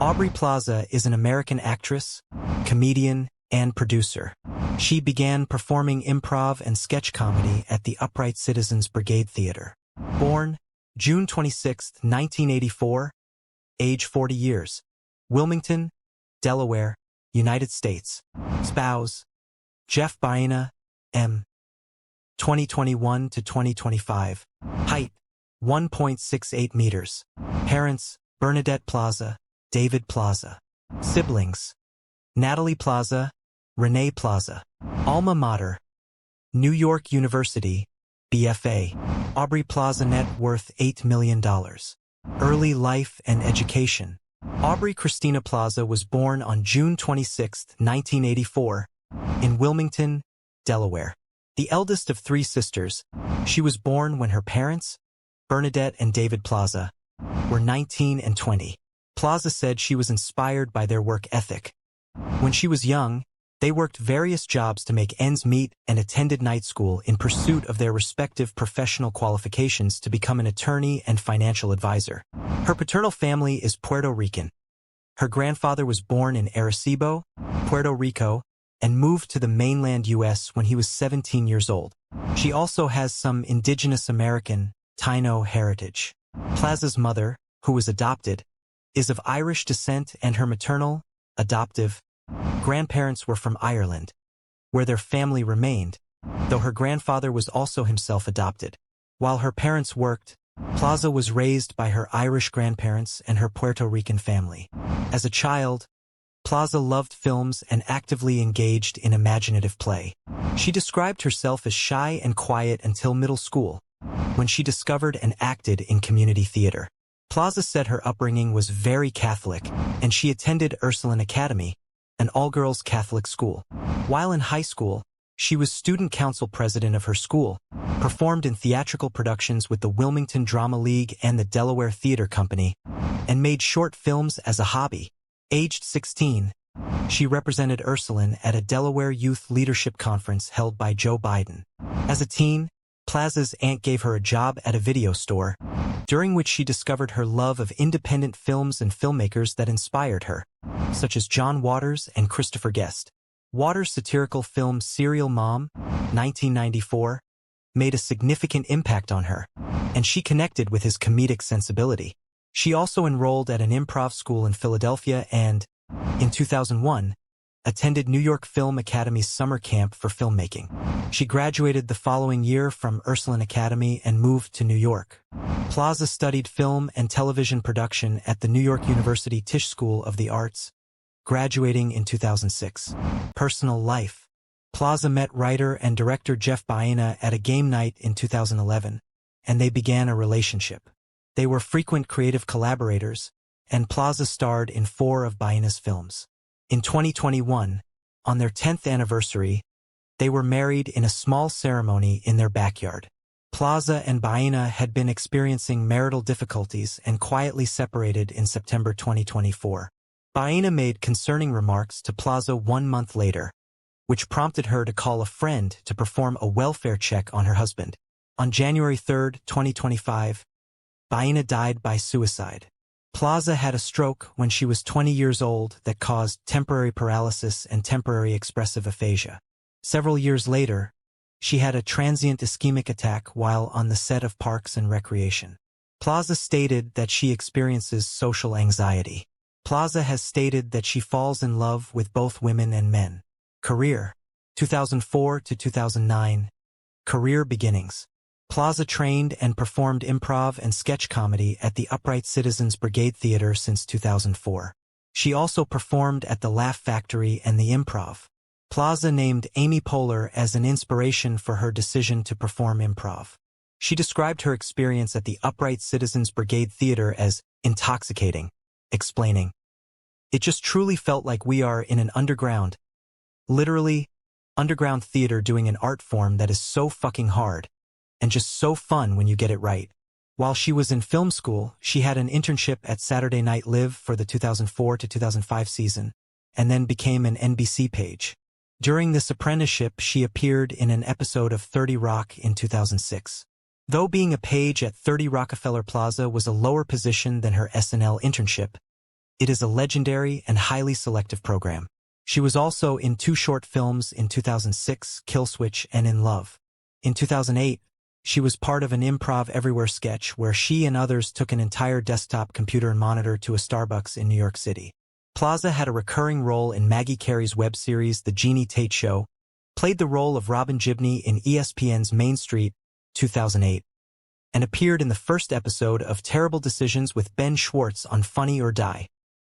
Aubrey Plaza is an American actress, comedian, and producer. She began performing improv and sketch comedy at the Upright Citizens Brigade Theater. Born June 26, 1984, age 40 years, Wilmington, Delaware, United States. Spouse, Jeff Baena, M. 2021 to 2025. Height, 1.68 meters. Parents, Bernadette Plaza, David Plaza. Siblings, Natalie Plaza, Renee Plaza. Alma mater, New York University, BFA. Aubrey Plaza, net worth $8 million. Early life and education. Aubrey Christina Plaza was born on June 26, 1984, in Wilmington, Delaware. The eldest of three sisters, she was born when her parents, Bernadette and David Plaza, were 19 and 20. Plaza said she was inspired by their work ethic. When she was young, they worked various jobs to make ends meet and attended night school in pursuit of their respective professional qualifications to become an attorney and financial advisor. Her paternal family is Puerto Rican. Her grandfather was born in Arecibo, Puerto Rico, and moved to the mainland U.S. when he was 17 years old. She also has some indigenous American, Taino heritage. Plaza's mother, who was adopted, is of Irish descent, and her maternal, adoptive, grandparents were from Ireland, where their family remained, though her grandfather was also himself adopted. While her parents worked, Plaza was raised by her Irish grandparents and her Puerto Rican family. As a child, Plaza loved films and actively engaged in imaginative play. She described herself as shy and quiet until middle school, when she discovered and acted in community theater. Plaza said her upbringing was very Catholic, and she attended Ursuline Academy, an all-girls Catholic school. While in high school, she was student council president of her school, performed in theatrical productions with the Wilmington Drama League and the Delaware Theater Company, and made short films as a hobby. Aged 16, she represented Ursuline at a Delaware Youth Leadership Conference held by Joe Biden. As a teen, Plaza's aunt gave her a job at a video store, during which she discovered her love of independent films and filmmakers that inspired her, such as John Waters and Christopher Guest. Waters' satirical film Serial Mom, 1994, made a significant impact on her, and she connected with his comedic sensibility. She also enrolled at an improv school in Philadelphia and, in 2001, attended New York Film Academy's summer camp for filmmaking. She graduated the following year from Ursuline Academy and moved to New York. Plaza studied film and television production at the New York University Tisch School of the Arts, graduating in 2006. Personal life. Plaza met writer and director Jeff Baena at a game night in 2011, and they began a relationship. They were frequent creative collaborators, and Plaza starred in 4 of Baena's films. In 2021, on their 10th anniversary, they were married in a small ceremony in their backyard. Plaza and Baena had been experiencing marital difficulties and quietly separated in September 2024. Baena made concerning remarks to Plaza 1 month later, which prompted her to call a friend to perform a welfare check on her husband. On January 3, 2025, Baena died by suicide. Plaza had a stroke when she was 20 years old that caused temporary paralysis and temporary expressive aphasia. Several years later, she had a transient ischemic attack while on the set of Parks and Recreation. Plaza stated that she experiences social anxiety. Plaza has stated that she falls in love with both women and men. Career, 2004 to 2009. Career beginnings. Plaza trained and performed improv and sketch comedy at the Upright Citizens Brigade Theater since 2004. She also performed at the Laugh Factory and the Improv. Plaza named Amy Poehler as an inspiration for her decision to perform improv. She described her experience at the Upright Citizens Brigade Theater as intoxicating, explaining, "It just truly felt like we are in an underground, literally, underground theater doing an art form that is so fucking hard, and just so fun when you get it right." While she was in film school, she had an internship at Saturday Night Live for the 2004 to 2005 season, and then became an NBC page. During this apprenticeship, she appeared in an episode of 30 Rock in 2006. Though being a page at 30 Rockefeller Plaza was a lower position than her SNL internship, It is a legendary and highly selective program. She was also in 2 short films in 2006, Kill Switch and In Love. In 2008, she was part of an Improv Everywhere sketch where she and others took an entire desktop computer and monitor to a Starbucks in New York City. Plaza had a recurring role in Maggie Carey's web series The Jeannie Tate Show, played the role of Robin Gibney in ESPN's Main Street, 2008, and appeared in the first episode of Terrible Decisions with Ben Schwartz on Funny or Die.